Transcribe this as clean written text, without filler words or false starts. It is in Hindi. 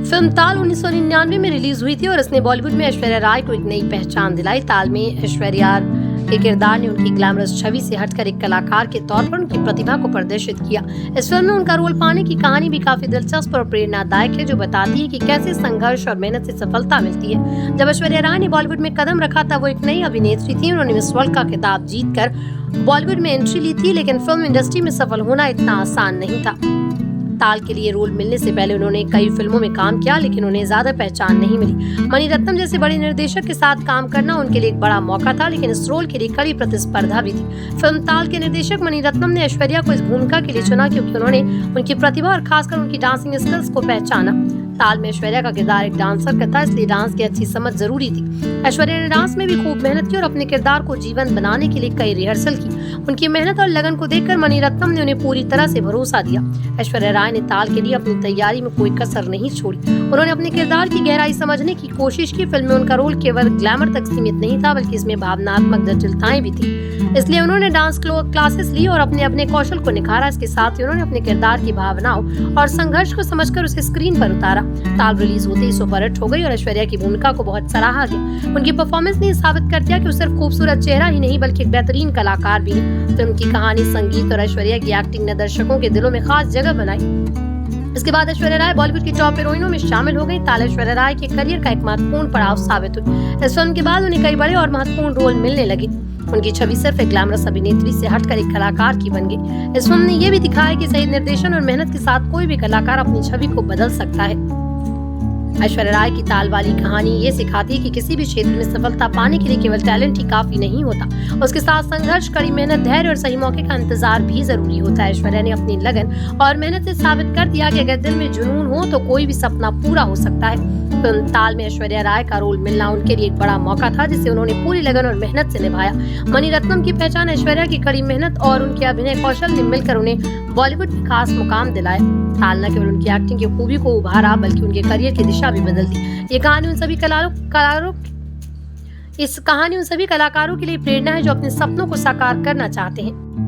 फिल्म ताल 1999 में रिलीज हुई थी और इसने बॉलीवुड में ऐश्वर्या राय को एक नई पहचान दिलाई। ताल में ऐश्वर्या के किरदार ने उनकी ग्लैमरस छवि से हटकर एक कलाकार के तौर पर उनकी प्रतिभा को प्रदर्शित किया। इस फिल्म में उनका रोल पाने की कहानी भी काफी दिलचस्प और प्रेरणादायक है, जो बताती है कि कैसे संघर्ष और मेहनत से सफलता मिलती है। जब ऐश्वर्या राय ने बॉलीवुड में कदम रखा तब वो एक नई अभिनेत्री थी। उन्होंने मिस वर्ल्ड का खिताब जीतकर बॉलीवुड में एंट्री ली थी, लेकिन फिल्म इंडस्ट्री में सफल होना इतना आसान नहीं था। ताल के लिए रोल मिलने से पहले उन्होंने कई फिल्मों में काम किया, लेकिन उन्हें ज्यादा पहचान नहीं मिली। मणिरत्नम जैसे बड़े निर्देशक के साथ काम करना उनके लिए एक बड़ा मौका था, लेकिन इस रोल के लिए कड़ी प्रतिस्पर्धा भी थी। फिल्म ताल के निर्देशक मणिरत्नम ने ऐश्वर्या को इस भूमिका के लिए चुना क्योंकि उन्होंने उनकी प्रतिभा और खासकर उनकी डांसिंग स्किल्स को पहचाना। ताल में ऐश्वर्या का किरदार एक डांसर का था, इसलिए डांस की अच्छी समझ जरूरी थी। ऐश्वर्या ने डांस में भी खूब मेहनत की और अपने किरदार को जीवंत बनाने के लिए कई रिहर्सल की। उनकी मेहनत और लगन को देखकर मणिरत्नम ने उन्हें पूरी तरह से भरोसा दिया। ऐश्वर्या राय ने ताल के लिए अपनी तैयारी में कोई कसर नहीं छोड़ी। उन्होंने अपने किरदार की गहराई समझने की कोशिश की। फिल्म में उनका रोल केवल ग्लैमर तक सीमित नहीं था, बल्कि इसमें भावनात्मक जटिलताएं भी थी। इसलिए उन्होंने डांस क्लासेस ली और अपने कौशल को निखारा। इसके साथ ही उन्होंने अपने किरदार की भावनाओं और संघर्ष को समझकर उसे स्क्रीन पर उतारा। ताल रिलीज होते ही सुपरहिट हो गई और ऐश्वर्या की भूमिका को बहुत सराहा गया। उनकी परफॉर्मेंस ने साबित कर दिया कि वो सिर्फ खूबसूरत चेहरा ही नहीं बल्कि एक बेहतरीन कलाकार भी है। फिल्म की कहानी, संगीत और ऐश्वर्या की एक्टिंग ने दर्शकों के दिलों में खास जगह बनाई। इसके बाद ऐश्वर्या राय बॉलीवुड की टॉप हीरोइनों में शामिल हो गई। ताल ऐश्वर्या राय के करियर का एक महत्वपूर्ण पड़ाव साबित हुई। इस फिल्म के बाद उन्हें कई बड़े और महत्वपूर्ण रोल मिलने लगे। उनकी छवि सिर्फ एक ग्लैमरस अभिनेत्री से हटकर एक कलाकार की बन गई। इस फिल्म ने यह भी दिखाया कि सही निर्देशन और मेहनत के साथ कोई भी कलाकार अपनी छवि को बदल सकता है। ऐश्वर्या राय की ताल वाली कहानी ये सिखाती है कि किसी भी क्षेत्र में सफलता पाने के लिए केवल टैलेंट ही काफी नहीं होता, उसके साथ संघर्ष, कड़ी मेहनत, धैर्य और सही मौके का इंतजार भी जरूरी होता है। ऐश्वर्या ने अपनी लगन और मेहनत से साबित कर दिया कि अगर दिल में जुनून हो तो कोई भी सपना पूरा हो सकता है। फिल्म ताल में ऐश्वर्या राय का रोल मिलना उनके लिए एक बड़ा मौका था, जिसे उन्होंने पूरी लगन और मेहनत से निभाया। मणिरत्नम की पहचान ऐश्वर्या की कड़ी मेहनत और उनके अभिनय कौशल ने मिलकर उन्हें बॉलीवुड में खास मुकाम दिलाया। ताल न केवल उनकी एक्टिंग की खूबी को उभारा बल्कि उनके करियर की दिशा भी बदल दी। ये कहानी उन सभी कलाकारों के लिए प्रेरणा है जो अपने सपनों को साकार करना चाहते हैं।